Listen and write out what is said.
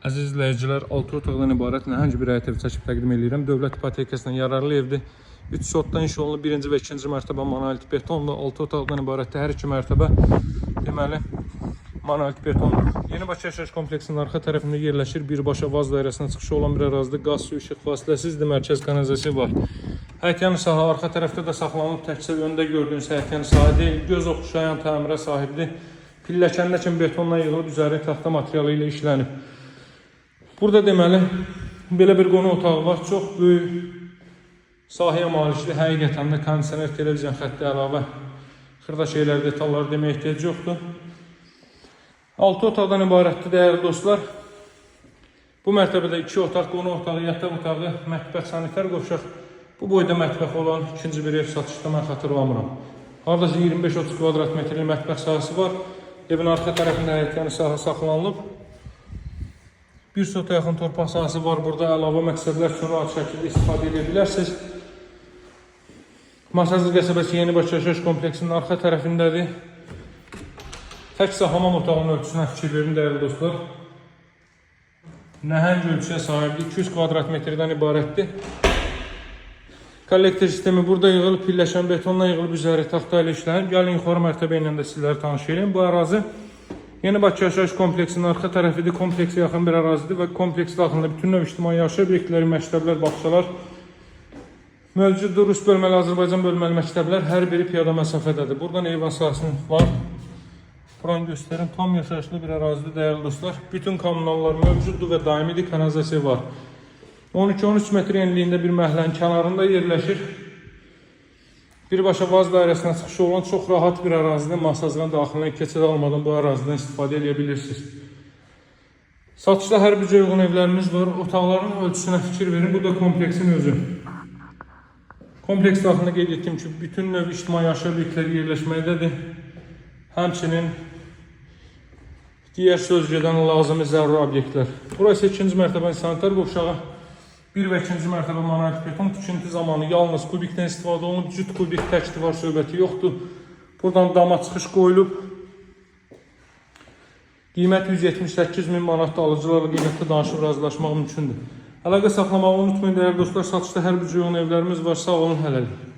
Əziz izləyicilər, 6 otaqdan ibarət nəhəng bir həyət evi çəkib təqdim edirəm. Dövlət ipotekasından yararlı evdir. 3 sotdan inşa olunub, 1-ci və 2-ci mərtəbə monolit betonlu, 6 otaqdan ibarət hər 2 mərtəbə deməli monolit betonlu. Yeni Bakı yaşayış kompleksinin arxa tərəfində yerləşir. Birbaşa Vaz dairəsinə çıxışı olan bir ərazidə qaz, su, işıq fasiləsizdir, mərkəz kanalizasiya var. Həyətyanı sahə arxa tərəfdə də saxlanılıb, təkcə öndə gördüyünüz həyətyanı sahə deyil, göz oxşayan təmirə sahibdir. Pilləkənlər kimi betonla yığılıb, üzəri taxta materialı ilə işlənib. Burada deməli belə bir qonaq otağı var. Çox böyük sahəyə malikdir. Həqiqətən də kondisioner, televizyon xətti əlavə xırda şeylər, detallar deməyə ehtiyac yoxdur. 6 otaqdan ibarətdir dəyərli dostlar. Bu mərtəbədə 2 otaq, qonaq otağı, yataq otağı, mətbəx, sanitar qovşaq. Bu boyda mətbəx olan ikinci bir ev satışda mən xatırlamıram. Hardasa 25-30 kvadrat metrlik mətbəx sahəsi var. Evin arxa tərəfində həyətyanı sahə saxlanılıb. Bir sota yaxın torpaq sahəsi var. Burada əlavə məqsədlər üçün rahat şəkildə istifadə edə bilərsiniz. Masazlı qəsəbəsi Yeni Bakı yaşayış kompleksinin arxa tərəfindədir. Təkcə hamam otağının ölçüsünə fikir verin dəyərli dostlar. Nəhəng ölçüyə sahibdir. 200 kvadrat metrdən ibarətdir. Kollektor sistemi burada yığılıb, pilləkən betonla yığılıb, üzəri taxta ilə işlənib. Gəlin yuxarı mərtəbə ilə də sizləri tanış edeyim. Bu ərazi Yeni Bakı yaşayış kompleksinin arxa tərəfidir. Kompleksə yaxın bir ərazidir və kompleks daxilində bütün növ ictimai yaşayış obyektləri, məktəblər, bağçalar mövcuddur. Rus bölməli, Azərbaycan bölməli məktəblər hər biri piyada məsafədədir. Buradan eyvan sahəsinin var. Buranı göstərim. Tam yaşayışlı bir ərazidir dəyərli dostlar. Bütün kommunallar mövcuddur və daimidir. Kanalizasiya var. 12-13 metr enliyində bir məhəllənin kənarında yerləşir. Birbaşa Vaz dairəsinə çıxışı olan çox rahat bir ərazidə masajdan daxilinə keçid almadan bu ərazidən istifadə edə bilirsiniz. Satışda hər büdcəyə uyğun evlərimiz var. Otaqların ölçüsünə fikir verin. Bu da kompleksin özü. Kompleks daxilində qeyd etdiyim ki, bütün növ ictimai yaşayış obyektləri yerləşməkdədir. Həmçinin digər sözcədən lazımi zəruri obyektlər. Burası 2-ci mərtəbənin sanitar qovşağı. 1 və 2-ci mərtəbə monolit beton tikinti zamanı yalnız kubikdən istifadə olunub. Cüt kubik təkdir var, söhbəti yoxdur. Buradan dama çıxış qoyulub. Qiymət 178.000 manatda alıcılarla qiymətdə danışıb razılaşmaq mümkündür. Əlaqə saxlamağı unutmayın dəyərli dostlar. Satışda hər bir cür evlərimiz var. Sağ olun, hələlik.